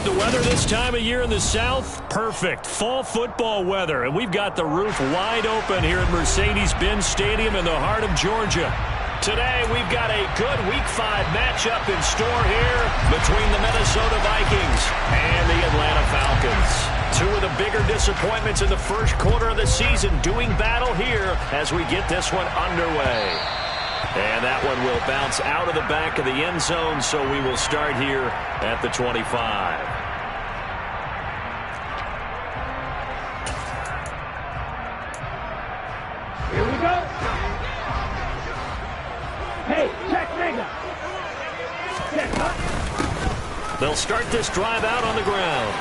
The weather this time of year in the South, perfect. Fall football weather, and we've got the roof wide open here at Mercedes-Benz Stadium in the heart of Georgia. Today, we've got a good Week 5 matchup in store here between the Minnesota Vikings and the Atlanta Falcons. Two of the bigger disappointments in the first quarter of the season doing battle here as we get this one underway. And that one will bounce out of the back of the end zone, so we will start here at the 25. Here we go. Hey, check, nigga. Check, huh? They'll start this drive out on the ground.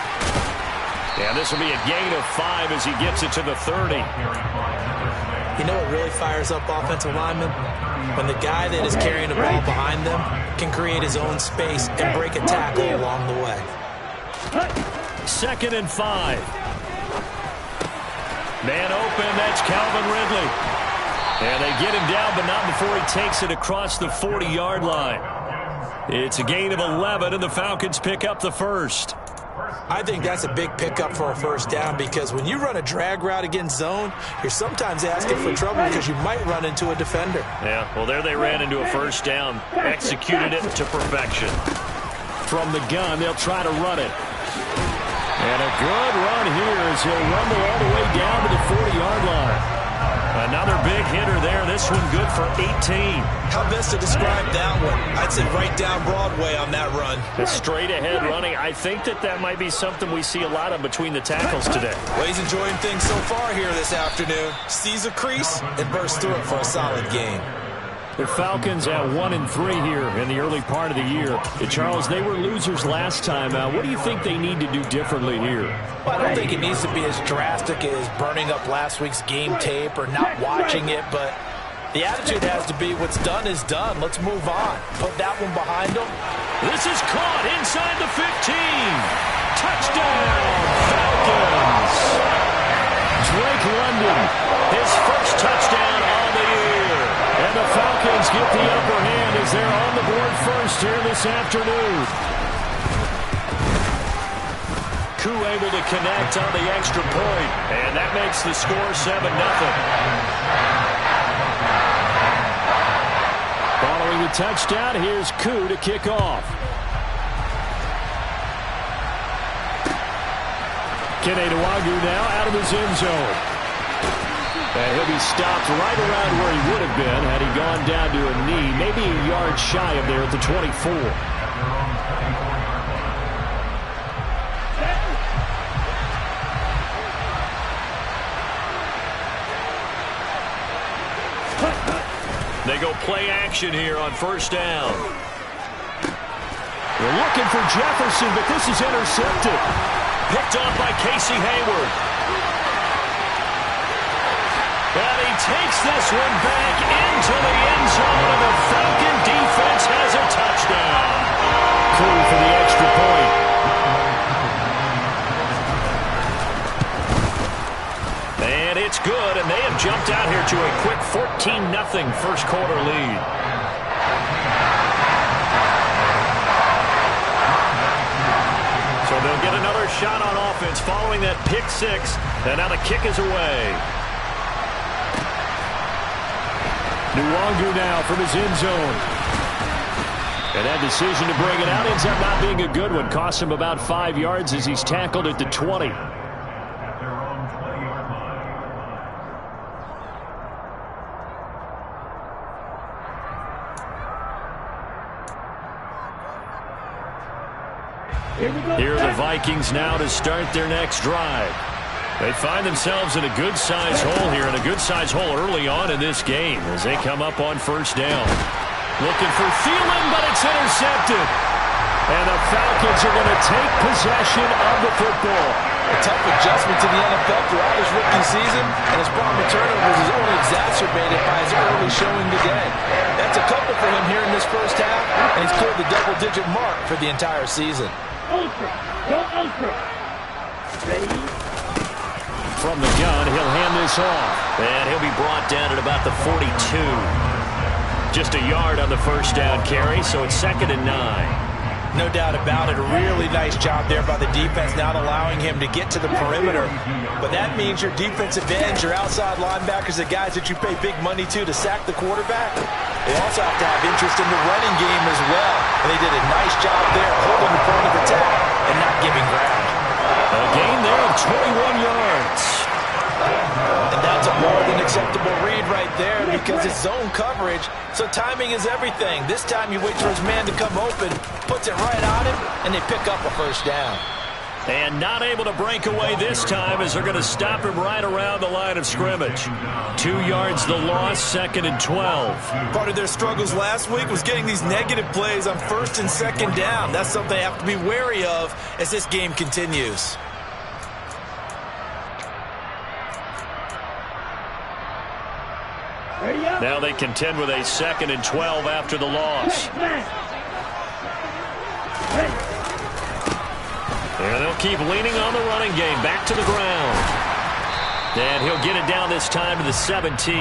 And this will be a gain of 5 as he gets it to the 30. You know what really fires up offensive linemen? When the guy that is carrying the ball behind them can create his own space and break a tackle along the way. 2nd and 5. Man open, that's Calvin Ridley. And they get him down, but not before he takes it across the 40-yard line. It's a gain of 11, and the Falcons pick up the first. I think that's a big pickup for a first down because when you run a drag route against zone, you're sometimes asking for trouble because you might run into a defender. Yeah, well, there they ran into a first down, executed it to perfection. From the gun, they'll try to run it. And a good run here as he'll rumble all the way down to the 40-yard line. Another big hitter there. This one good for 18. How best to describe that one? I'd say right down Broadway on that run. The straight ahead running. I think that might be something we see a lot of between the tackles today. Well, he's enjoying things so far here this afternoon. Sees a crease and bursts through it for a solid gain. The Falcons at 1-3 here in the early part of the year. Charles, they were losers last time. What do you think they need to do differently here? Well, I don't think it needs to be as drastic as burning up last week's game tape or not watching it, but the attitude has to be what's done is done. Let's move on. Put that one behind them. This is caught inside the 15. Touchdown, Falcons. Drake London, his first touchdown on the year. And the Falcons get the upper hand as they're on the board first here this afternoon. Koo able to connect on the extra point, and that makes the score 7-0. Following the touchdown, here's Koo to kick off. Kene Nwangwu now out of his end zone. And he'll be stopped right around where he would have been had he gone down to a knee, maybe a yard shy of there at the 24. They go play action here on first down. They're looking for Jefferson, but this is intercepted. Picked off by Casey Hayward. And he takes this one back into the end zone, and the Falcon defense has a touchdown. Cool for the extra point. And it's good, and they have jumped out here to a quick 14-0 first quarter lead. So they'll get another shot on offense following that pick six, and now the kick is away. Nwangwu now from his end zone. And that decision to bring it out ends up not being a good one. Costs him about 5 yards as he's tackled at the 20. Here are the Vikings now to start their next drive. They find themselves in a good-sized hole here, and a good-sized hole early on in this game as they come up on first down. Looking for Thielen, but it's intercepted. And the Falcons are going to take possession of the football. A tough adjustment to the NFL throughout his rookie season, and his problem with turnovers is only exacerbated by his early showing today. That's a couple for him here in this first half, and he's cleared the double-digit mark for the entire season. Ultra. Go ultra. Ready? From the gun, he'll hand this off. And he'll be brought down at about the 42. Just a yard on the first down carry, so it's 2nd and 9. No doubt about it. A really nice job there by the defense, not allowing him to get to the perimeter. But that means your defensive ends, your outside linebackers, the guys that you pay big money to sack the quarterback, they also have to have interest in the running game as well. And they did a nice job there holding the point of attack and not giving ground. A gain there of 21 yards. And that's a more than acceptable read right there because it's zone coverage, so timing is everything. This time you wait for his man to come open, puts it right on him, and they pick up a first down. And not able to break away this time as they're going to stop him right around the line of scrimmage. 2 yards the loss, 2nd and 12. Part of their struggles last week was getting these negative plays on 1st and 2nd down. That's something they have to be wary of as this game continues. Now they contend with a 2nd and 12 after the loss. And they'll keep leaning on the running game. Back to the ground. And he'll get it down this time to the 17.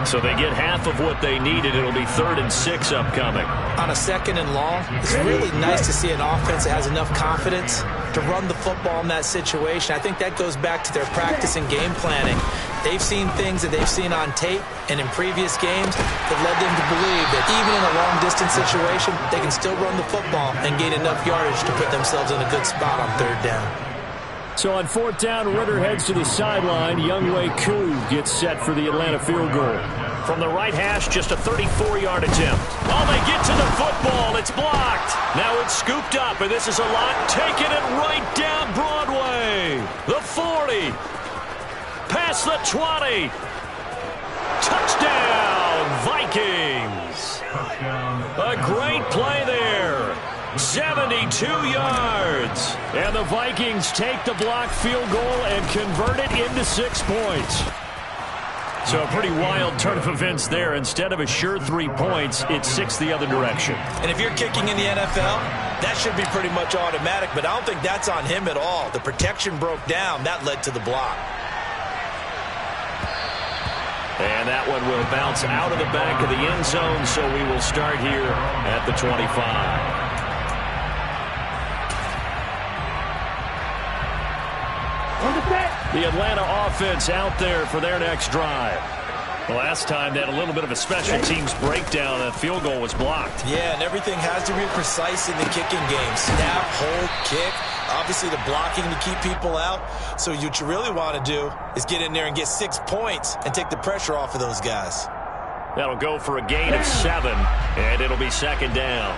So they get half of what they needed. It'll be 3rd and 6 upcoming. On a 2nd and long, it's really nice to see an offense that has enough confidence to run the football in that situation. I think that goes back to their practice and game planning. They've seen things that they've seen on tape and in previous games that led them to believe that even in a long-distance situation, they can still run the football and gain enough yardage to put themselves in a good spot on 3rd down. So on 4th down, Ritter heads to the sideline. Younghoe Koo gets set for the Atlanta field goal. From the right hash, just a 34-yard attempt. Oh, they get to the football. It's blocked. Now it's scooped up, and this is a lot. Taking it right down Broadway. The 40. Past the 20. Touchdown, Vikings. A great play there. 72 yards. And the Vikings take the blocked field goal and convert it into 6 points. So a pretty wild turn of events there. Instead of a sure 3 points, it's 6 the other direction. And if you're kicking in the NFL, that should be pretty much automatic, but I don't think that's on him at all. The protection broke down. That led to the block. And that one will bounce out of the back of the end zone, so we will start here at the 25. The Atlanta offense out there for their next drive. The last time they had a little bit of a special teams breakdown. That field goal was blocked. Yeah, and everything has to be precise in the kicking game. Snap, hold, kick. Obviously the blocking to keep people out. So what you really want to do is get in there and get 6 points and take the pressure off of those guys. That'll go for a gain of 7, and it'll be 2nd down.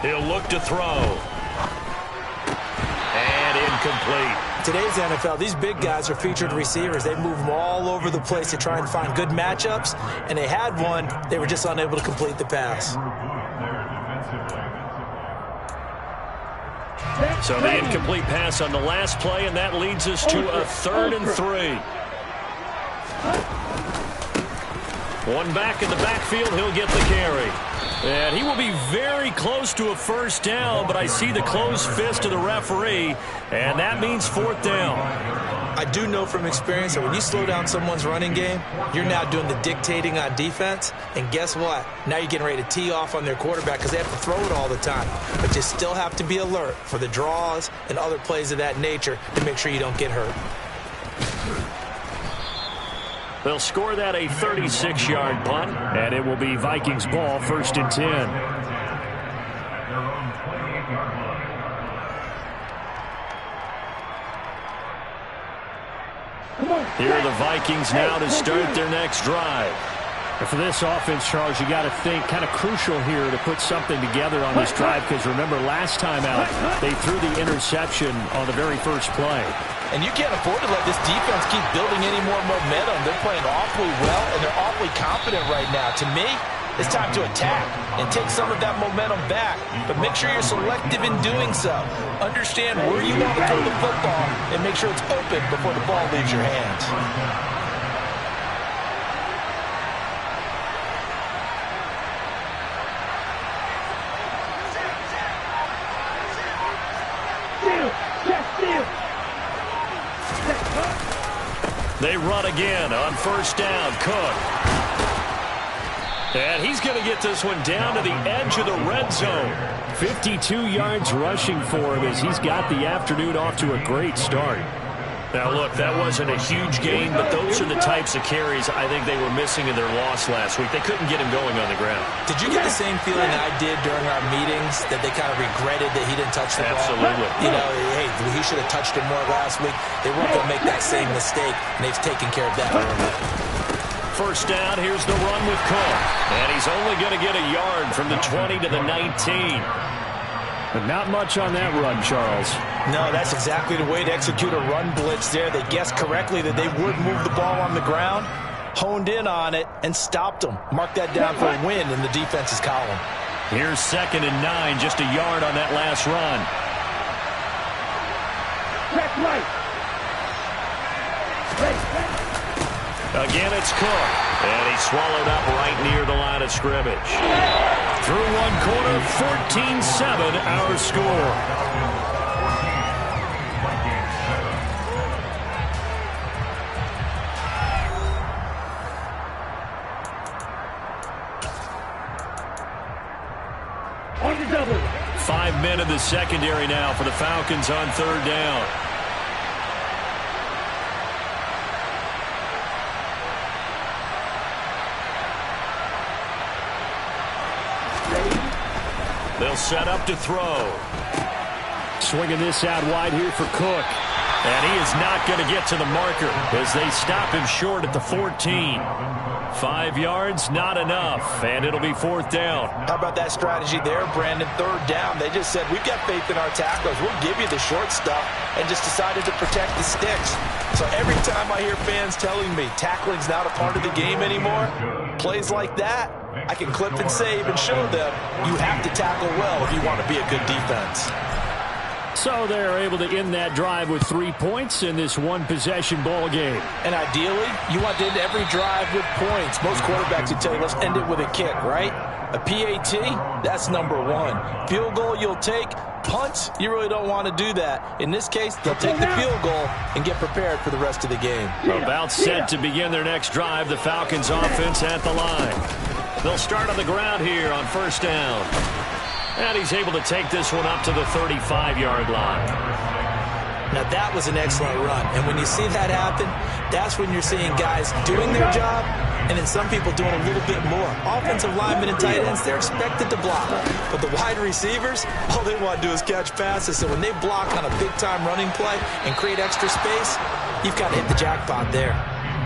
He'll look to throw. And incomplete. Today's NFL, these big guys are featured receivers. They move them all over the place to try and find good matchups, and they had one. They were just unable to complete the pass. So the incomplete pass on the last play, and that leads us to a 3rd and 3. One back in the backfield, he'll get the carry. And he will be very close to a first down, but I see the closed fist of the referee, and that means 4th down. I do know from experience that when you slow down someone's running game, you're now doing the dictating on defense, and guess what? Now you're getting ready to tee off on their quarterback because they have to throw it all the time. But you still have to be alert for the draws and other plays of that nature to make sure you don't get hurt. They'll score that a 36-yard punt, and it will be Vikings ball, 1st and 10. Here are the Vikings now to start their next drive. And for this offense, Charles, you got to think kind of crucial here to put something together on this drive because remember last time out they threw the interception on the very first play. And you can't afford to let this defense keep building any more momentum. They're playing awfully well, and they're awfully confident right now. To me, it's time to attack and take some of that momentum back. But make sure you're selective in doing so. Understand where you want to throw the football and make sure it's open before the ball leaves your hands. They run again on 1st down. Cook. And he's going to get this one down to the edge of the red zone. 52 yards rushing for him as he's got the afternoon off to a great start. Now, look, that wasn't a huge gain, but those are the types of carries I think they were missing in their loss last week. They couldn't get him going on the ground. Did you get the same feeling I did during our meetings, that they kind of regretted that he didn't touch the ball? Absolutely. You know, hey, he should have touched it more last week. They weren't going to make that same mistake, and they've taken care of that early. First down, here's the run with Cook. And he's only going to get a yard from the 20 to the 19. But not much on that run, Charles. No, that's exactly the way to execute a run blitz there. They guessed correctly that they would move the ball on the ground, honed in on it, and stopped them. Mark that down for a win in the defense's column. Here's 2nd and 9, just a yard on that last run. Check right. Again, it's Cook. And he's swallowed up right near the line of scrimmage. Through one quarter, 14-7 our score. On the double. 5 men in the secondary now for the Falcons on 3rd down. They'll set up to throw. Swinging this out wide here for Cook. And he is not going to get to the marker as they stop him short at the 14. 5 yards, not enough, and it'll be 4th down. How about that strategy there, Brandon? 3rd down. They just said, we've got faith in our tacklers. We'll give you the short stuff, and just decided to protect the sticks. So every time I hear fans telling me tackling's not a part of the game anymore, plays like that, I can clip and save and show them you have to tackle well if you want to be a good defense. So they're able to end that drive with 3 points in this one-possession ball game. And ideally, you want to end every drive with points. Most quarterbacks would tell you, let's end it with a kick, right? A PAT, that's number 1. Field goal you'll take. Punts, you really don't want to do that. In this case, they'll take the field goal and get prepared for the rest of the game. About set to begin their next drive, the Falcons offense at the line. They'll start on the ground here on 1st down. And he's able to take this one up to the 35-yard line. Now, that was an excellent run. And when you see that happen, that's when you're seeing guys doing their job and then some people doing a little bit more. Offensive linemen and tight ends, they're expected to block. But the wide receivers, all they want to do is catch passes. So when they block on a big-time running play and create extra space, you've got to hit the jackpot there.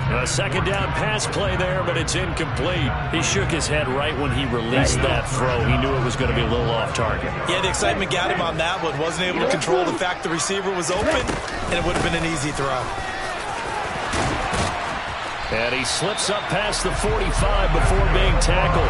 A 2nd down pass play there, but it's incomplete. He shook his head right when he released that throw. He knew it was going to be a little off target. Yeah, the excitement got him on that one. Wasn't able to control the fact the receiver was open, and it would have been an easy throw. And he slips up past the 45 before being tackled.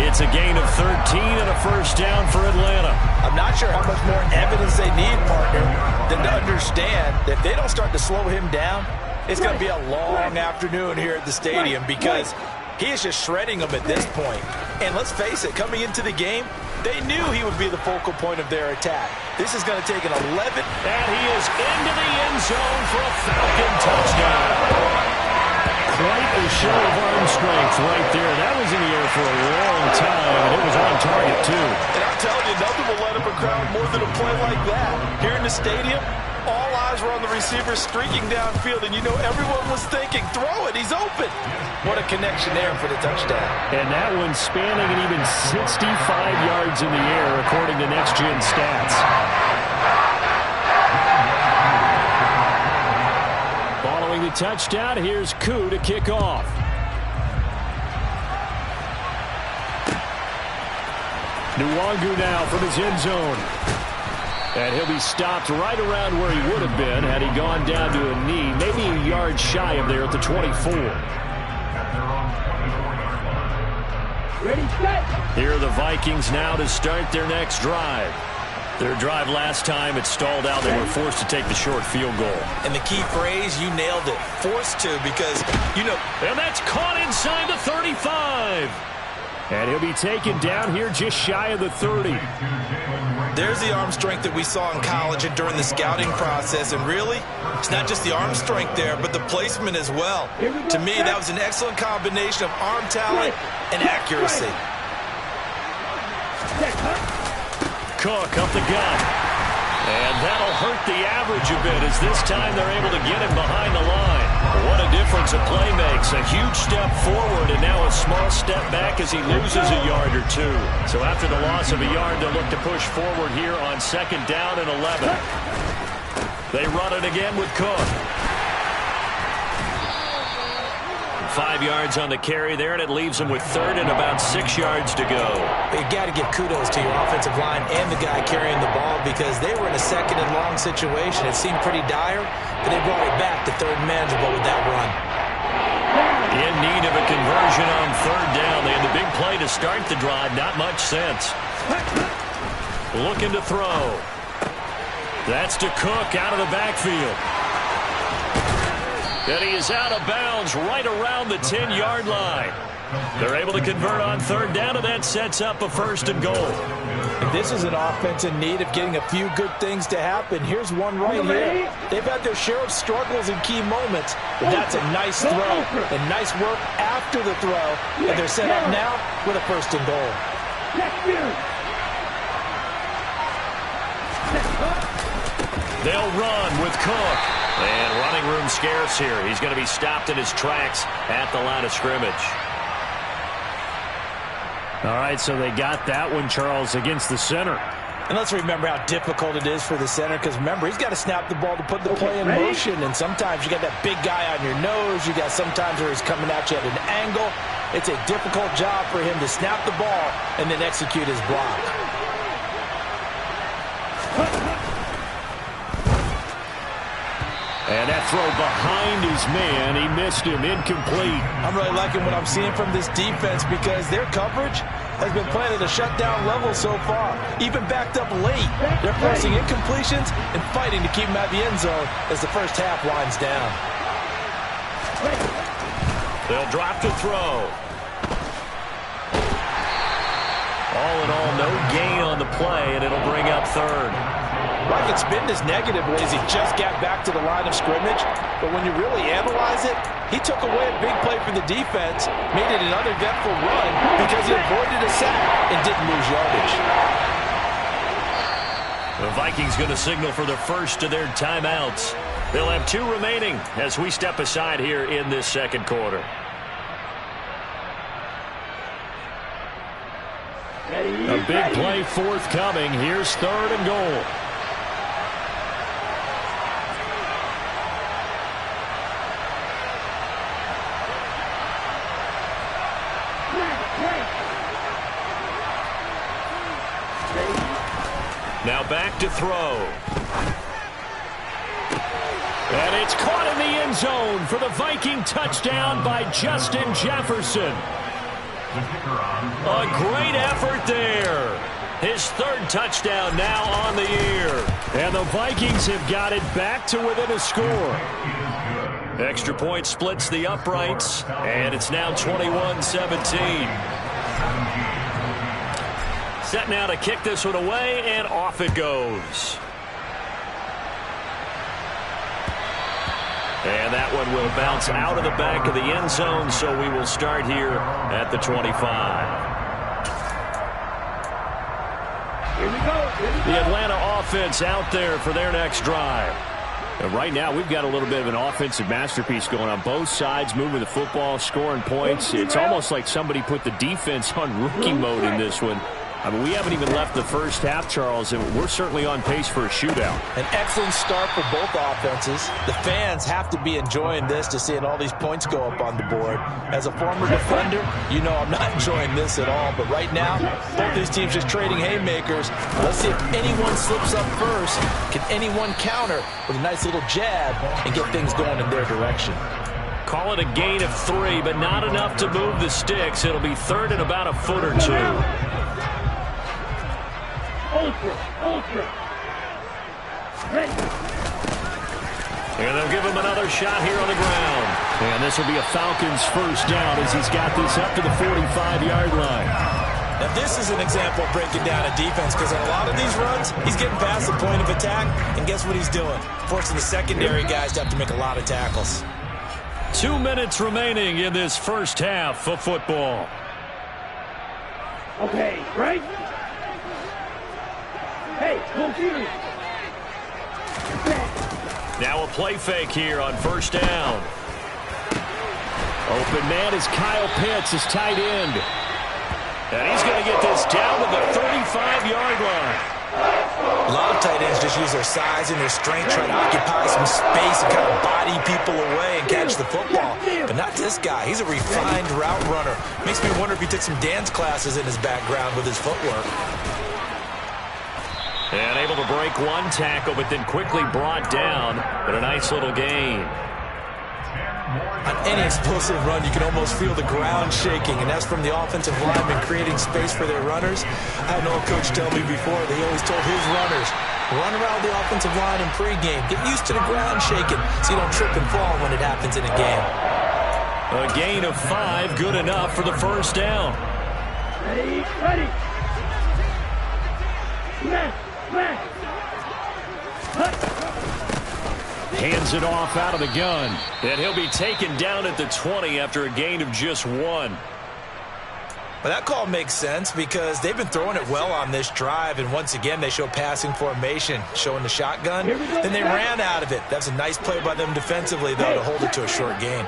It's a gain of 13 and a 1st down for Atlanta. I'm not sure how much more evidence they need, partner, than to understand that if they don't start to slow him down, it's going to be a long afternoon here at the stadium because he is just shredding them at this point. And let's face it, coming into the game, they knew he would be the focal point of their attack. This is going to take an 11. And he is into the end zone for a Falcon touchdown. Quite a show of arm strength right there. That was in the air for a long time, and it was on target, too. And I'm telling you, nothing will let up a crowd more than a play like that. Here in the stadium, all eyes were on the receiver streaking downfield, and you know everyone was thinking, throw it, he's open. What a connection there for the touchdown. And that one spanning an even 65 yards in the air, according to Next Gen Stats. Following the touchdown, here's Koo to kick off. Nwangu now from his end zone. And he'll be stopped right around where he would have been had he gone down to a knee, maybe a yard shy of there at the 24. Ready, set. Here are the Vikings now to start their next drive. Their drive last time, it stalled out. They were forced to take the short field goal. And the key phrase, you nailed it. Forced to, because, you know. And that's caught inside the 35. And he'll be taken down here just shy of the 30. There's the arm strength that we saw in college and during the scouting process. And really, it's not just the arm strength there, but the placement as well. To me, that was an excellent combination of arm talent and accuracy. Cook up the gut. And that'll hurt the average a bit as this time they're able to get him behind the line. What a difference a play makes. A huge step forward and now a small step back as he loses a yard or two. So after the loss of a yard, they'll look to push forward here on 2nd down and 11. They run it again with Cook. 5 yards on the carry there, and it leaves them with 3rd and about 6 yards to go. You got to give kudos to your offensive line and the guy carrying the ball because they were in a 2nd and long situation. It seemed pretty dire, but they brought it back to 3rd and manageable with that run. In need of a conversion on 3rd down. They had the big play to start the drive. Not much sense. Looking to throw. That's to Cook out of the backfield. And he is out of bounds right around the 10-yard line. They're able to convert on 3rd down, and that sets up a 1st and goal. This is an offense in need of getting a few good things to happen. Here's one right here. They've had their share of struggles in key moments, but that's a nice throw and nice work after the throw. And they're set up now with a 1st and goal. They'll run with Cook. And running room scarce here. He's going to be stopped in his tracks at the line of scrimmage. All right, so they got that one, Charles, against the center. And let's remember how difficult it is for the center because, remember, he's got to snap the ball to put the play in motion. And sometimes you got that big guy on your nose. You got sometimes where he's coming at you at an angle. It's a difficult job for him to snap the ball and then execute his block. And that throw behind his man, he missed him, incomplete. I'm really liking what I'm seeing from this defense because their coverage has been playing at a shutdown level so far. Even backed up late. They're forcing incompletions and fighting to keep them at the end zone as the first half winds down. They'll drop to throw. All in all, no gain on the play, and it'll bring up 3rd. Well, I can spin this negatively as he just got back to the line of scrimmage. But when you really analyze it, he took away a big play for the defense, made it an uneventful run because he avoided a sack and didn't lose yardage. The Vikings going to signal for the first of their timeouts. They'll have 2 remaining as we step aside here in this 2nd quarter. A big play forthcoming. Here's 3rd and goal. Now back to throw. And it's caught in the end zone for the Viking touchdown by Justin Jefferson. A great effort there. His 3rd touchdown now on the year. And the Vikings have got it back to within a score. Extra point splits the uprights, and it's now 21-17. Set now to kick this one away, and off it goes. And that one will bounce out of the back of the end zone, so we will start here at the 25. Here we go. The Atlanta offense out there for their next drive. And right now, we've got a little bit of an offensive masterpiece going on both sides, moving the football, scoring points. It's almost like somebody put the defense on rookie mode in this one. I mean, we haven't even left the first half, Charles, and we're certainly on pace for a shootout. An excellent start for both offenses. The fans have to be enjoying this to seeing all these points go up on the board. As a former defender, you know I'm not enjoying this at all. But right now, both these teams just trading haymakers. Let's see if anyone slips up first. Can anyone counter with a nice little jab and get things going in their direction? Call it a gain of 3, but not enough to move the sticks. It'll be 3rd and about a foot or 2. Ultra. Ready. And they'll give him another shot here on the ground. And this will be a Falcons first down as he's got this up to the 45-yard line. Now, this is an example of breaking down a defense because on a lot of these runs, he's getting past the point of attack, and guess what he's doing? Forcing the secondary guys to have to make a lot of tackles. 2 minutes remaining in this first half of football. Okay, right? Hey, computer. Now a play fake here on first down. Open man is Kyle Pitts, his tight end. And he's going to get this down to the 35-yard line. A lot of tight ends just use their size and their strength, try to occupy some space and kind of body people away and catch the football. But not this guy. He's a refined route runner. Makes me wonder if he took some dance classes in his background with his footwork. And able to break one tackle, but then quickly brought down. But a nice little gain. On any explosive run, you can almost feel the ground shaking, and that's from the offensive linemen creating space for their runners. I had an old coach tell me before, they always told his runners, run around the offensive line in pregame. Get used to the ground shaking so you don't trip and fall when it happens in a game. A gain of 5, good enough for the first down. Ready, ready. Smash, smash. Hands it off out of the gun. And he'll be taken down at the 20 after a gain of just 1. Well, that call makes sense because they've been throwing it well on this drive, and once again they show passing formation, showing the shotgun. Then they ran out of it. That's a nice play by them defensively, though, to hold it to a short gain.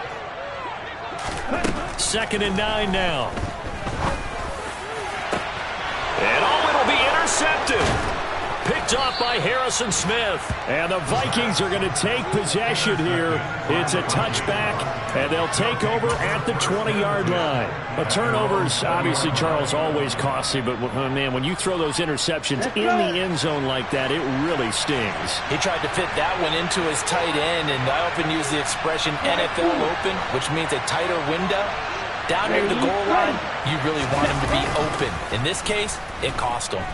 2nd and 9 now. And it'll be intercepted. Picked off by Harrison Smith. And the Vikings are going to take possession here. It's a touchback, and they'll take over at the 20-yard line. A turnover is obviously, Charles, always costly, but, man, when you throw those interceptions in the end zone like that, it really stings. He tried to fit that one into his tight end, and I often use the expression NFL open, which means a tighter window. Down near the goal line, you really want him to be open. In this case, it cost him.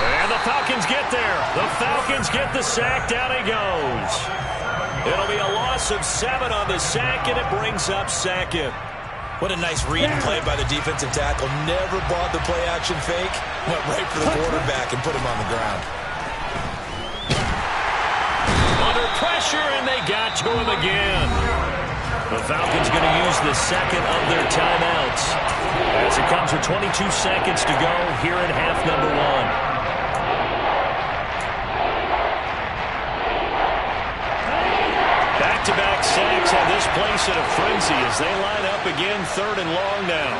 And the Falcons get there. The Falcons get the sack. Down he goes. It'll be a loss of 7 on the sack, and it brings up 2nd. What a nice read and play by the defensive tackle. Never bought the play-action fake. Went right for the quarterback and put him on the ground. Under pressure, and they got to him again. The Falcons going to use the second of their timeouts as it comes with 22 seconds to go here in half number 1. Back-to-back sacks have this place in a frenzy as they line up again 3rd and long now.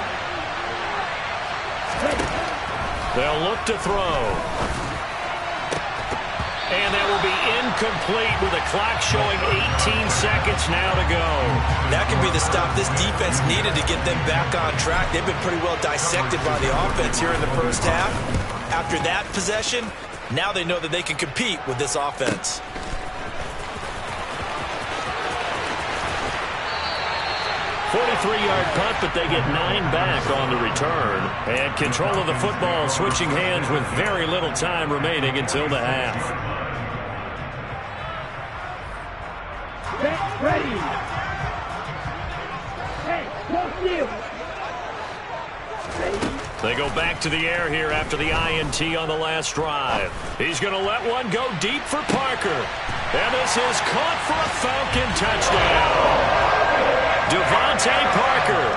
They'll look to throw. And that will be incomplete with a clock showing 18 seconds now to go. That could be the stop this defense needed to get them back on track. They've been pretty well dissected by the offense here in the first half. After that possession, now they know that they can compete with this offense. 43-yard punt, but they get 9 back on the return. And control of the football switching hands with very little time remaining until the half. Ready. Hey, what's new? They go back to the air here after the INT on the last drive. He's going to let one go deep for Parker. And this is caught for a Falcon touchdown. Devontae Parker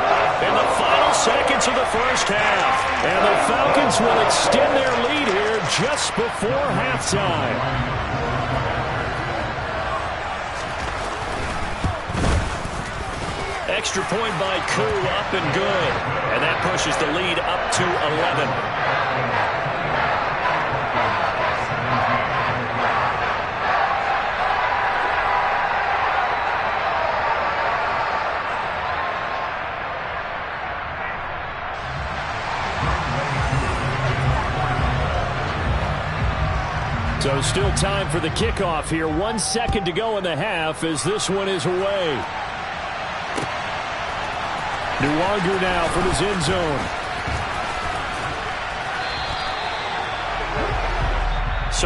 in the final seconds of the first half. And the Falcons will extend their lead here just before halftime. Extra point by Koo, up and good. And that pushes the lead up to 11. So still time for the kickoff here. 1 second to go in the half as this one is away. Nwangu now from his end zone.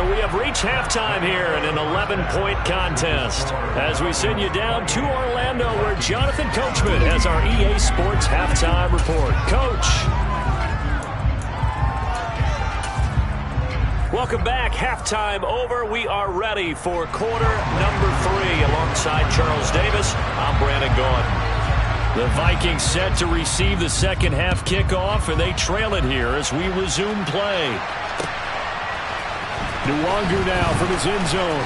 So we have reached halftime here in an 11-point contest as we send you down to Orlando where Jonathan Coachman has our EA Sports halftime report. Coach. Welcome back. Halftime over. We are ready for quarter number 3 alongside Charles Davis. I'm Brandon Gaudin. The Vikings set to receive the second half kickoff, and they trail it here as we resume play. Nwangu now from his end zone.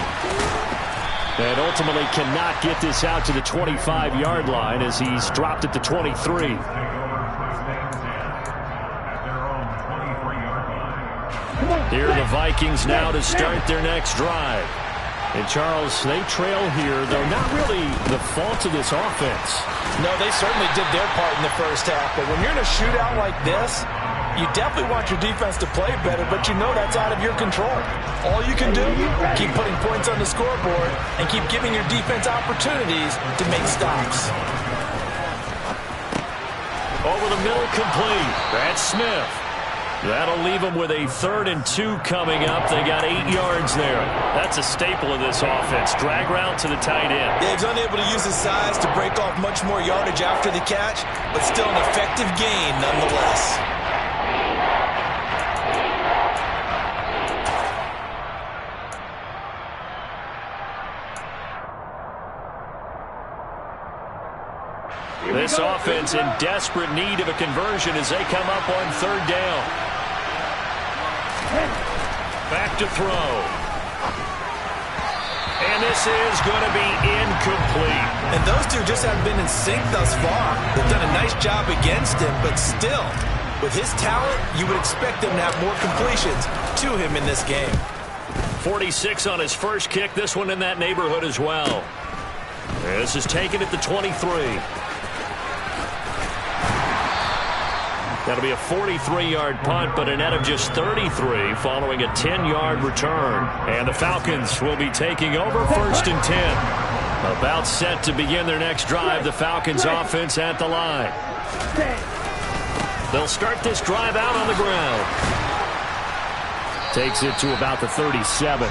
And ultimately cannot get this out to the 25-yard line as he's dropped at the 23. Here are the Vikings now to start their next drive. And, Charles, they trail here, though not really the fault of this offense. No, they certainly did their part in the first half. But when you're in a shootout like this, you definitely want your defense to play better, but you know that's out of your control. All you can do, keep putting points on the scoreboard and keep giving your defense opportunities to make stops. Over the middle, complete. That's Smith. That'll leave them with a 3rd and 2 coming up. They got 8 yards there. That's a staple of this offense. Drag route to the tight end. Yeah, he's unable to use his size to break off much more yardage after the catch, but still an effective gain nonetheless. This offense in desperate need of a conversion as they come up on 3rd down. Back to throw. And this is going to be incomplete. And those two just haven't been in sync thus far. They've done a nice job against him, but still, with his talent, you would expect them to have more completions to him in this game. 46 on his first kick. This one in that neighborhood as well. This is taken at the 23. That'll be a 43-yard punt, but a net of just 33 following a 10-yard return. And the Falcons will be taking over 1st and 10. About set to begin their next drive, the Falcons offense at the line. They'll start this drive out on the ground. Takes it to about the 37.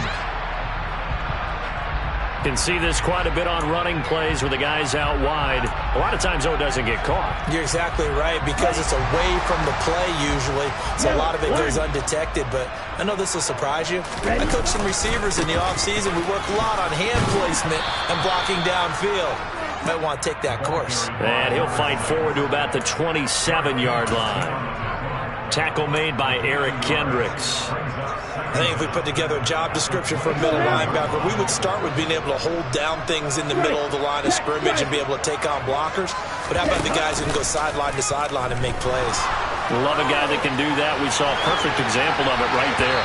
Can see this quite a bit on running plays where the guy's out wide. A lot of times, though, it doesn't get caught. You're exactly right, because it's away from the play usually, so a lot of it goes undetected. But I know this will surprise you. I coach some receivers in the offseason. We work a lot on hand placement and blocking downfield. Might want to take that course. And he'll fight forward to about the 27-yard line. Tackle made by Eric Kendricks. I think if we put together a job description for a middle linebacker, we would start with being able to hold down things in the middle of the line of scrimmage and be able to take on blockers. But how about the guys who can go sideline to sideline and make plays? Love a guy that can do that. We saw a perfect example of it right there.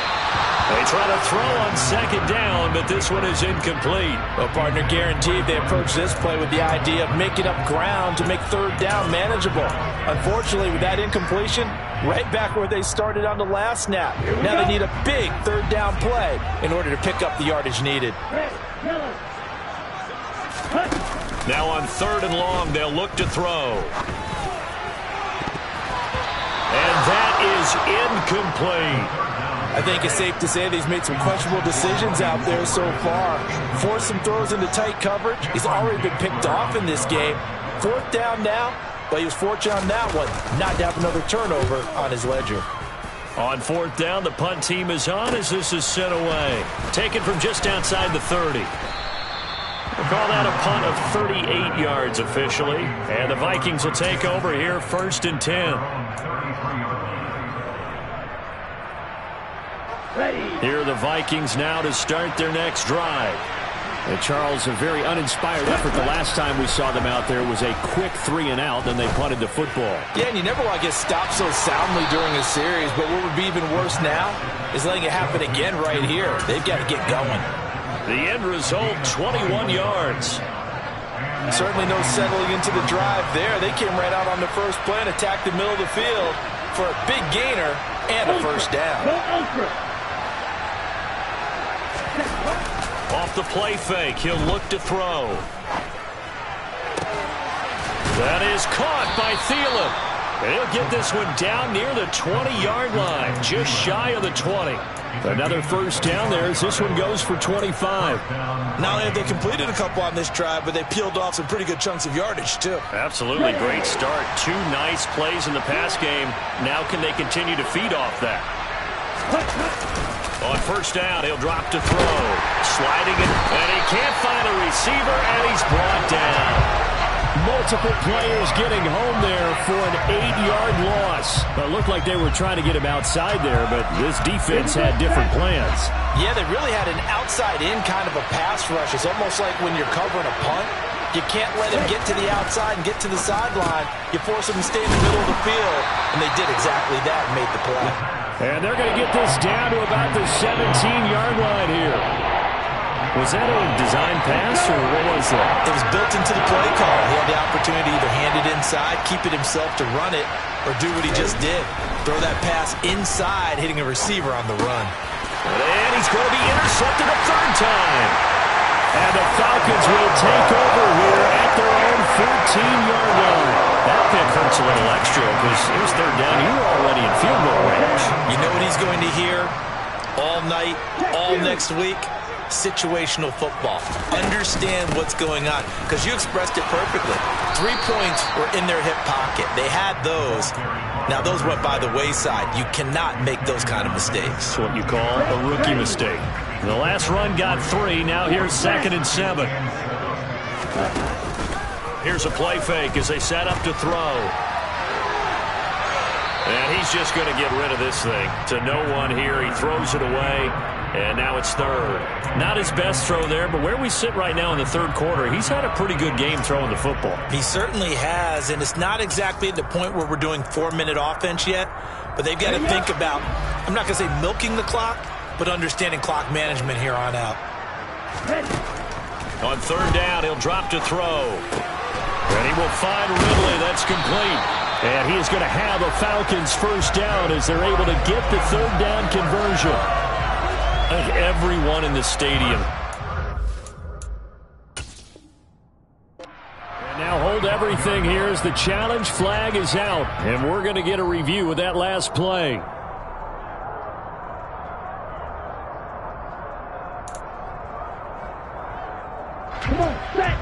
They try to throw on 2nd down, but this one is incomplete. Well, partner, guaranteed they approach this play with the idea of making up ground to make 3rd down manageable. Unfortunately, with that incompletion, right back where they started on the last snap. Now they need a big 3rd down play in order to pick up the yardage needed. Now on 3rd and long, they'll look to throw. And that is incomplete. I think it's safe to say that he's made some questionable decisions out there so far. Forced some throws into tight coverage. He's already been picked off in this game. 4th down now, but he was fortunate on that one not to have another turnover on his ledger. On 4th down, the punt team is on as this is sent away. Taken from just outside the 30. We'll call that a punt of 38 yards officially. And the Vikings will take over here 1st and 10. Here are the Vikings now to start their next drive. And Charles, a very uninspired effort. The last time we saw them out there was a quick 3 and out, then they punted the football. Yeah, and you never want to get stopped so soundly during a series, but what would be even worse now is letting it happen again right here. They've got to get going. The end result, 21 yards. Certainly no settling into the drive there. They came right out on the first play and attacked the middle of the field for a big gainer and a 1st down. Off the play fake, he'll look to throw. That is caught by Thielen. And he'll get this one down near the 20-yard line, just shy of the 20. Another first down there as this one goes for 25. Not only have they completed a couple on this drive, but they peeled off some pretty good chunks of yardage, too. Absolutely great start. 2 nice plays in the pass game. Now can they continue to feed off that? On first down, he'll drop to throw. Sliding it, and he can't find a receiver, and he's brought down. Multiple players getting home there for an 8-yard loss. It looked like they were trying to get him outside there, but this defense had different plans. Yeah, they really had an outside-in kind of a pass rush. It's almost like when you're covering a punt. You can't let him get to the outside and get to the sideline. You force him to stay in the middle of the field, and they did exactly that and made the play. And they're going to get this down to about the 17-yard line here. Was that a design pass, or what was that? It was built into the play call. He had the opportunity to either hand it inside, keep it himself to run it, or do what he just did. Throw that pass inside, hitting a receiver on the run. And he's going to be intercepted a third time. And the Falcons will take over here at their own 14-yard line. That pick hurts a little extra because it was third down. You were already in field goal range. You know what he's going to hear all night, all next week? Situational football. Understand what's going on, because you expressed it perfectly. 3 points were in their hip pocket. They had those. Now, those went by the wayside. You cannot make those kind of mistakes. That's what you call a rookie mistake. The last run got 3. Now here's 2nd and 7. Here's a play fake as they set up to throw. And he's just going to get rid of this thing. To no one here. He throws it away. And now it's third. Not his best throw there, but where we sit right now in the third quarter, he's had a pretty good game throwing the football. He certainly has, and it's not exactly at the point where we're doing 4-minute offense yet, but they've got to think about, I'm not going to say milking the clock, but understanding clock management here on out. On third down, he'll drop to throw. And he will find Ridley. That's complete. And he is going to have a Falcons first down as they're able to get the third down conversion. I think everyone in the stadium. And now hold everything here as the challenge flag is out. And we're going to get a review of that last play. Come on, set.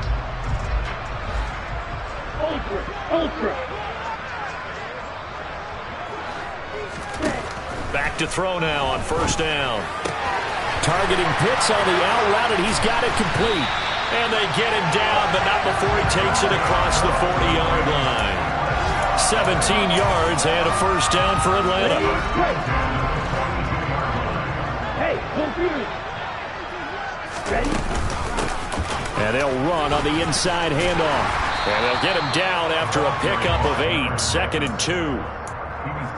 Ultra. Back to throw now on first down. Targeting Pitts on the out route, and he's got it complete. And they get him down, but not before he takes it across the 40-yard line. 17 yards and a first down for Atlanta. Hey, confused. Ready? And they'll run on the inside handoff. And they'll get him down after a pickup of 8, 2nd and 2.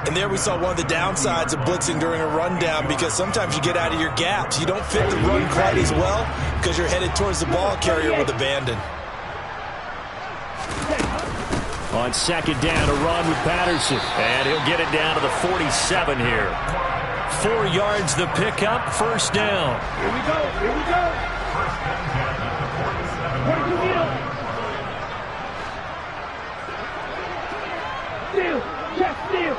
And there we saw one of the downsides of blitzing during a rundown, because sometimes you get out of your gaps. You don't fit the run quite as well because you're headed towards the ball carrier with abandon. On second down, a run with Patterson. And he'll get it down to the 47 here. 4 yards the pickup, first down. Here we go. 42 meters. Steal. Check steal.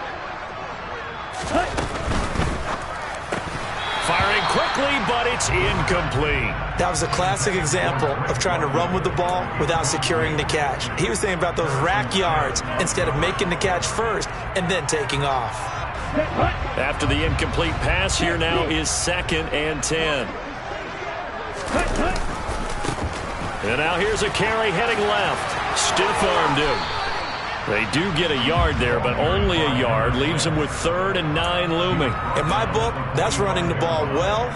Firing quickly, but it's incomplete. That was a classic example of trying to run with the ball without securing the catch. He was thinking about those rack yards instead of making the catch first and then taking off. After the incomplete pass, here now is 2nd and 10. And now here's a carry heading left. Stiff-armed him. They do get a yard there, but only a yard. Leaves them with 3rd and 9 looming. In my book, that's running the ball well,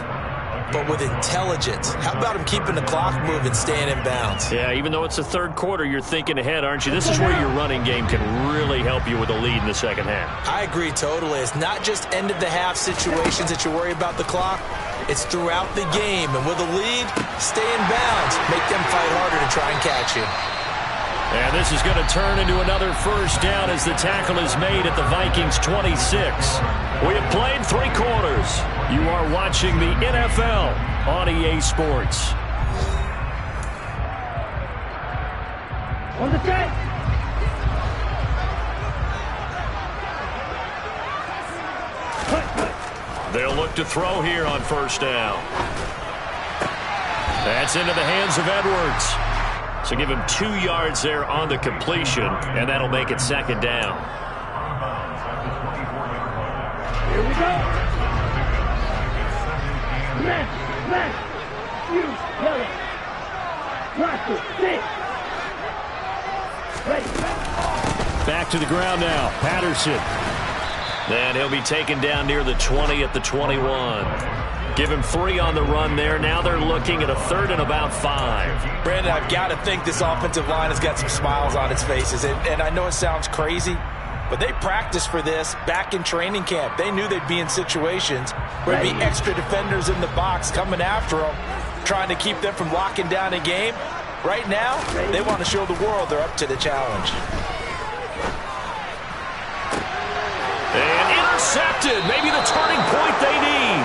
but with intelligence. How about him keeping the clock moving, staying in bounds? Yeah, even though it's the third quarter, you're thinking ahead, aren't you? This is where your running game can really help you with a lead in the second half. I agree totally. It's not just end-of-the-half situations that you worry about the clock. It's throughout the game. And with a lead, stay in bounds. Make them fight harder to try and catch you. And this is going to turn into another first down as the tackle is made at the Vikings 26. We have played 3 quarters. You are watching the NFL on EA Sports. On the set. They'll look to throw here on first down. That's into the hands of Edwards. So give him 2 yards there on the completion, and that'll make it second down. Here we go. Smash, smash. Use, yellow. Rock it, sit. Ready. Back to the ground now. Patterson. And he'll be taken down near the 20 at the 21. Give him 3 on the run there. Now they're looking at a 3rd and about 5. Brandon, I've got to think this offensive line has got some smiles on its faces. And I know it sounds crazy, but they practiced for this back in training camp. They knew they'd be in situations where there'd be extra defenders in the box coming after them, trying to keep them from locking down a game. Right now, they want to show the world they're up to the challenge. And intercepted. Maybe the turning point they need.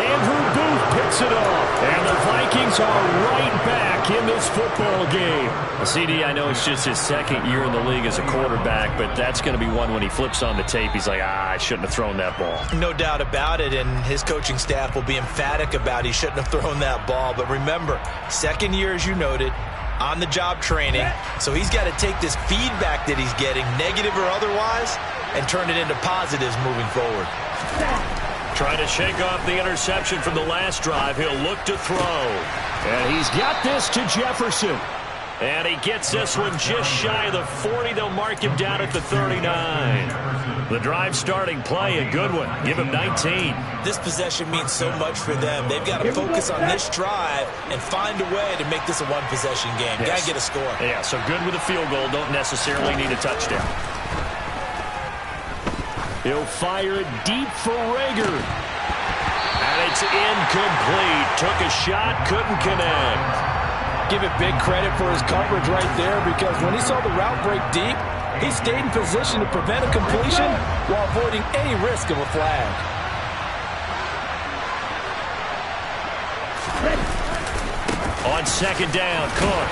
Andrew Booth picks it off. And the Vikings are right back in this football game. CD, I know it's just his 2nd year in the league as a quarterback, but that's going to be one when he flips on the tape, he's like, I shouldn't have thrown that ball. No doubt about it, and his coaching staff will be emphatic about he shouldn't have thrown that ball. But remember, 2nd year, as you noted, on-the-job training, so he's got to take this feedback that he's getting, negative or otherwise, and turn it into positives moving forward. Trying to shake off the interception from the last drive. He'll look to throw. And he's got this to Jefferson. And he gets this one just shy of the 40. They'll mark him down at the 39. The drive starting play, a good one. Give him 19. This possession means so much for them. They've got to focus on this drive and find a way to make this a one-possession game. Yes. Got to get a score. Yeah, so good with a field goal. Don't necessarily need a touchdown. He'll fire it deep for Rager. And it's incomplete. Took a shot, couldn't connect. Give it big credit for his coverage right there, because when he saw the route break deep, he stayed in position to prevent a completion while avoiding any risk of a flag. On 2nd down, Cook.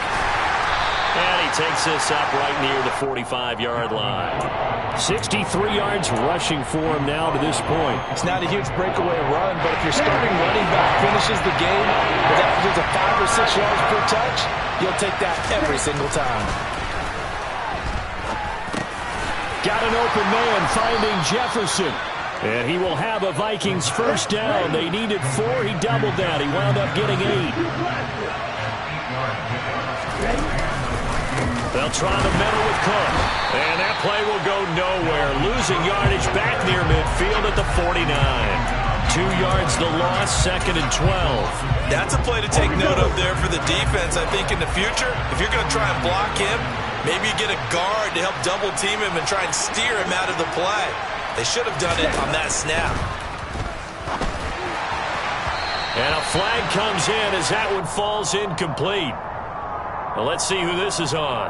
And he takes this up right near the 45-yard line. 63 yards rushing for him now to this point. It's not a huge breakaway run, but if your starting running back finishes the game with averages of 5 or 6 yards per touch, you'll take that every single time. Got an open man finding Jefferson. And he will have a Vikings first down. They needed 4. He doubled that. He wound up getting 8. They'll try the middle with Cook. And that play will go nowhere. Losing yardage back near midfield at the 49. 2 yards the loss, 2nd and 12. That's a play to take note of there for the defense. I think in the future, if you're going to try and block him, maybe you get a guard to help double team him and try and steer him out of the play. They should have done it on that snap. And a flag comes in as that one falls incomplete. Well, let's see who this is on.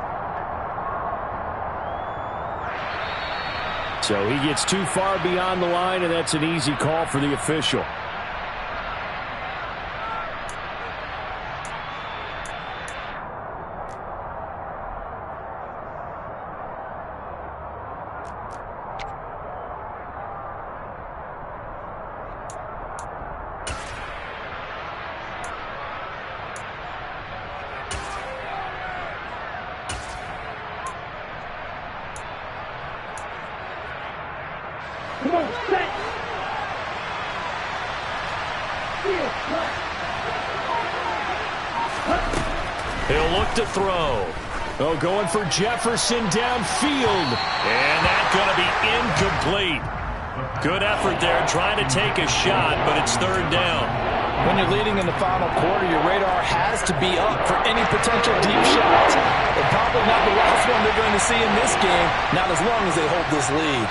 So he gets too far beyond the line, and that's an easy call for the official. Come on, set. He'll look to throw. Oh, going for Jefferson downfield. And that's going to be incomplete. Good effort there trying to take a shot, but it's 3rd down. When you're leading in the final quarter, your radar has to be up for any potential deep shots. And probably not the last one they're going to see in this game, not as long as they hold this lead.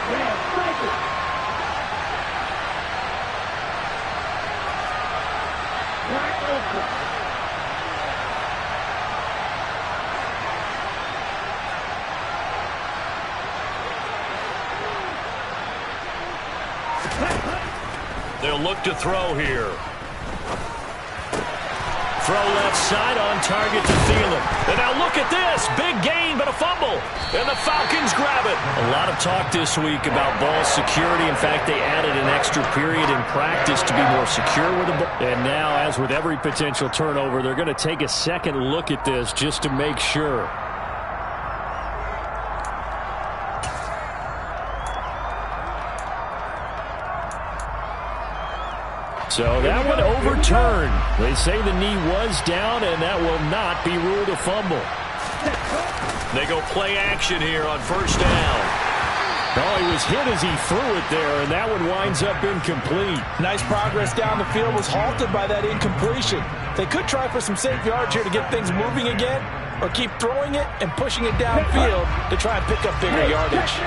They'll look to throw here. Throw left side on target to Thielen. And now look at this. Big gain, but a fumble. And the Falcons grab it. A lot of talk this week about ball security. In fact, they added an extra period in practice to be more secure with the ball. And now, as with every potential turnover, they're going to take a second look at this just to make sure. So that one overturned. They say the knee was down, and that will not be ruled a fumble. They go play action here on first down. Oh, he was hit as he threw it there, and that one winds up incomplete. Nice progress down the field was halted by that incompletion. They could try for some safe yards here to get things moving again, or keep throwing it and pushing it downfield to try and pick up bigger yardage.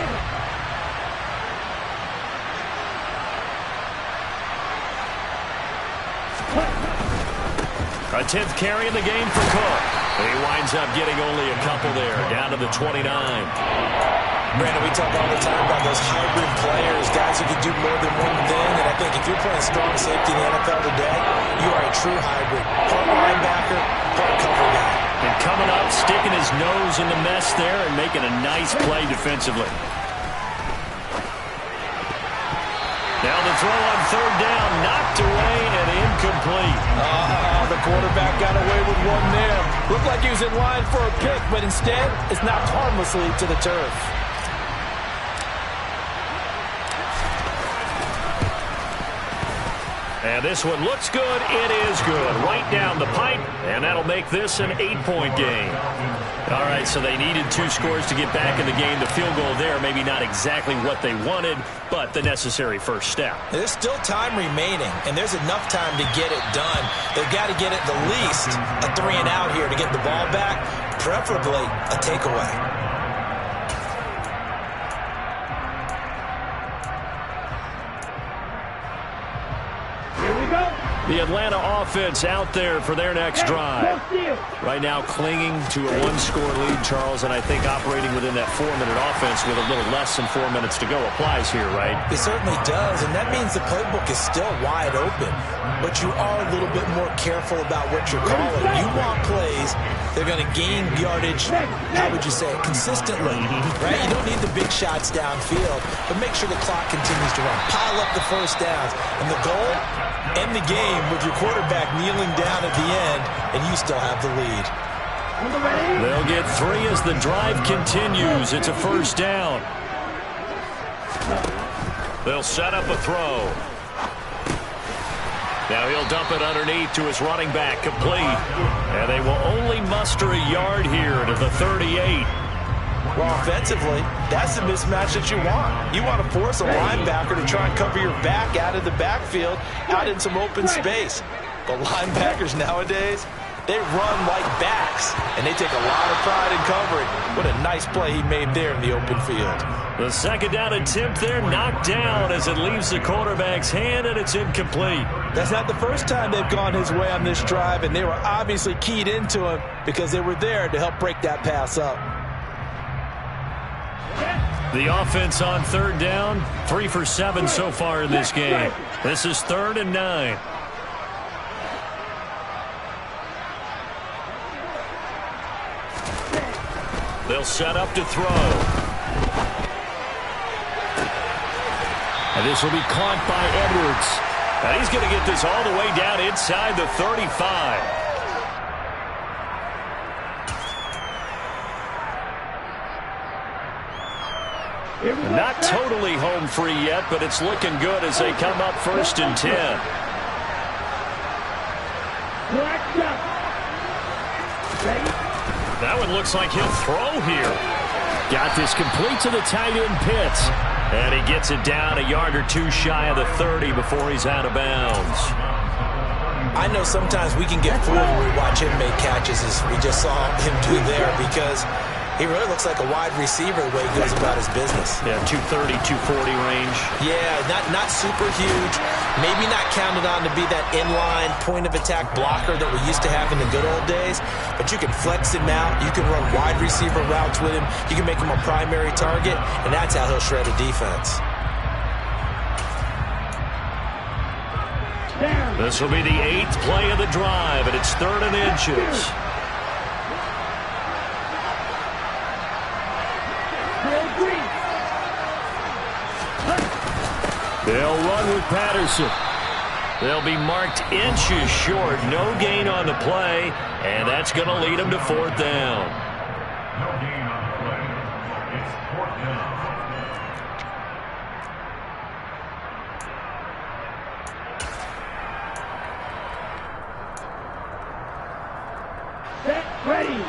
A 10th carry in the game for Cook. And he winds up getting only a couple there, down to the 29. Brandon, we talk all the time about those hybrid players, guys who can do more than one thing. And I think if you're playing strong safety in the NFL today, you are a true hybrid. Part linebacker, part cover guy. And coming up, sticking his nose in the mess there and making a nice play defensively. Now the throw on third down, knocked away and incomplete. The quarterback got away with one there. Looked like he was in line for a pick, but instead, it's knocked harmlessly to the turf. And this one looks good. It is good. Right down the pipe, and that'll make this an 8-point game. All right, so they needed 2 scores to get back in the game. The field goal there, maybe not exactly what they wanted, but the necessary first step. There's still time remaining, and there's enough time to get it done. They've got to get it the least a 3-and-out here to get the ball back, preferably a takeaway. The Atlanta offense out there for their next drive. Right now clinging to a 1-score lead, Charles, and I think operating within that 4-minute offense with a little less than 4 minutes to go applies here, right? It certainly does, and that means the playbook is still wide open. But you are a little bit more careful about what you're calling. You want plays they're going to gain yardage, how would you say it, consistently, right? You don't need the big shots downfield, but make sure the clock continues to run. Pile up the first downs. And the goal, end the game with your quarterback kneeling down at the end, and you still have the lead. They'll get 3 as the drive continues. It's a first down. They'll set up a throw. Now he'll dump it underneath to his running back, complete. And they will only muster a yard here to the 38. Well, offensively, that's the mismatch that you want. You want to force a linebacker to try and cover your back out of the backfield, out in some open space. But linebackers nowadays, they run like backs, and they take a lot of pride in covering. What a nice play he made there in the open field. The second down attempt there knocked down as it leaves the quarterback's hand, and it's incomplete. That's not the first time they've gone his way on this drive, and they were obviously keyed into him because they were there to help break that pass up. The offense on third down, 3 for 7 so far in this game. This is 3rd and 9. They'll set up to throw. And this will be caught by Edwards. And he's going to get this all the way down inside the 35. Not totally home free yet, but it's looking good as they come up 1st and 10. That one looks like he'll throw here. Got this complete to the tight end Pitts. And he gets it down a yard or 2 shy of the 30 before he's out of bounds. I know sometimes we can get fooled when we watch him make catches, as we just saw him do there, because he really looks like a wide receiver the way he goes about his business. Yeah, 230, 240 range. Yeah, not super huge. Maybe not counted on to be that inline point-of-attack blocker that we used to have in the good old days. But you can flex him out. You can run wide receiver routes with him. You can make him a primary target, and that's how he'll shred a defense. Down. This will be the 8th play of the drive, and it's 3rd and inches. They'll run with Patterson. They'll be marked inches short. No gain on the play, and that's going to lead them to 4th down. No gain on the play. It's 4th down. Set, ready.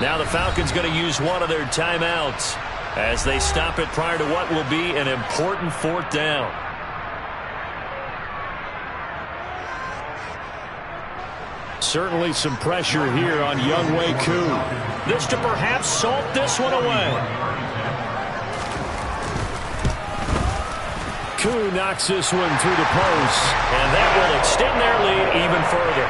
Now the Falcons going to use one of their timeouts as they stop it prior to what will be an important 4th down. Certainly some pressure here on Younghoe Koo. This to perhaps salt this one away. Koo knocks this one through the post. And that will extend their lead even further.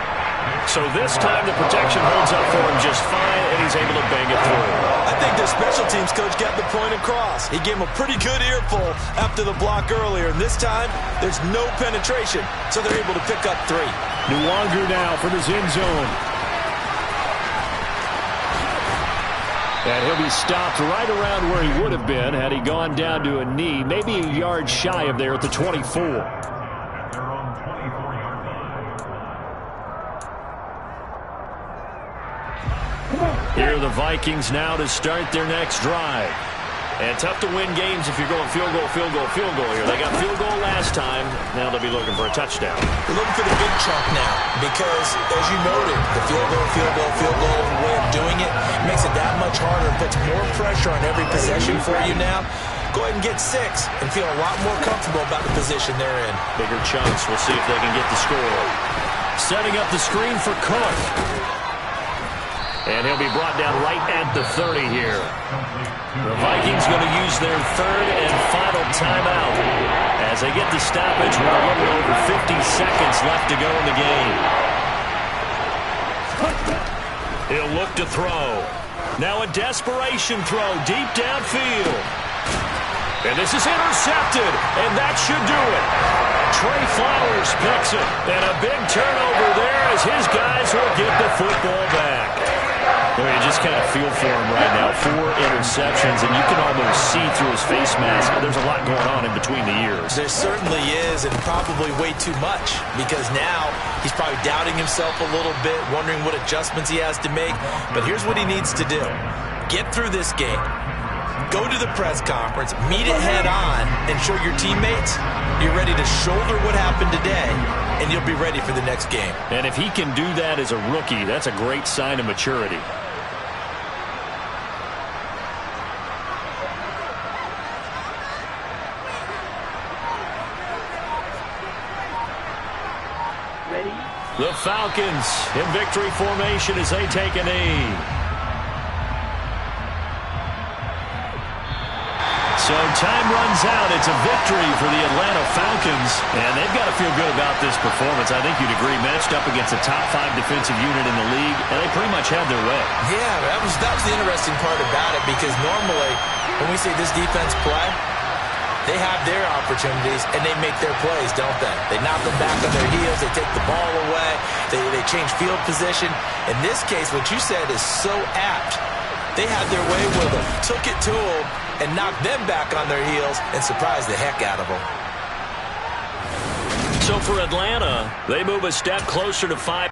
So this time the protection holds up for him just fine, and he's able to bang it through. I think their special teams coach got the point across. He gave him a pretty good earful after the block earlier, and this time there's no penetration, so they're able to pick up 3. Nwangwu now from his end zone. And he'll be stopped right around where he would have been had he gone down to a knee, maybe a yard shy of there at the 24. At their own 24-yard line. Here are the Vikings now to start their next drive. And tough to win games if you're going field goal, field goal, field goal here. They got field goal last time. Now they'll be looking for a touchdown. They're looking for the big chunk now because, as you noted, the field goal way of doing it makes it that much harder and puts more pressure on every possession for you now. Go ahead and get 6 and feel a lot more comfortable about the position they're in. Bigger chunks. We'll see if they can get the score. Setting up the screen for Cook. And he'll be brought down right at the 30 here. The Vikings going to use their 3rd and final timeout as they get the stoppage with a little over 50 seconds left to go in the game. He'll look to throw. Now a desperation throw deep downfield. And this is intercepted, and that should do it. Trey Flowers picks it, and a big turnover there as his guys will get the football back. I mean, you just kind of feel for him right now. 4 interceptions, and you can almost see through his face mask. There's a lot going on in between the ears. There certainly is, and probably way too much, because now he's probably doubting himself a little bit, wondering what adjustments he has to make. But here's what he needs to do. Get through this game. Go to the press conference, meet it head on, and show your teammates you're ready to shoulder what happened today, and you'll be ready for the next game. And if he can do that as a rookie, that's a great sign of maturity. Ready. The Falcons in victory formation as they take a knee. So time runs out. It's a victory for the Atlanta Falcons, and they've got to feel good about this performance. I think you'd agree, matched up against a top 5 defensive unit in the league, and they pretty much had their way. Yeah, that was the interesting part about it, because normally when we see this defense play, they have their opportunities, and they make their plays, don't they? They knock them back on their heels. They take the ball away. They change field position. In this case, what you said is so apt. They had their way with them, took it to them, and knocked them back on their heels and surprised the heck out of them. So for Atlanta, they move a step closer to 5.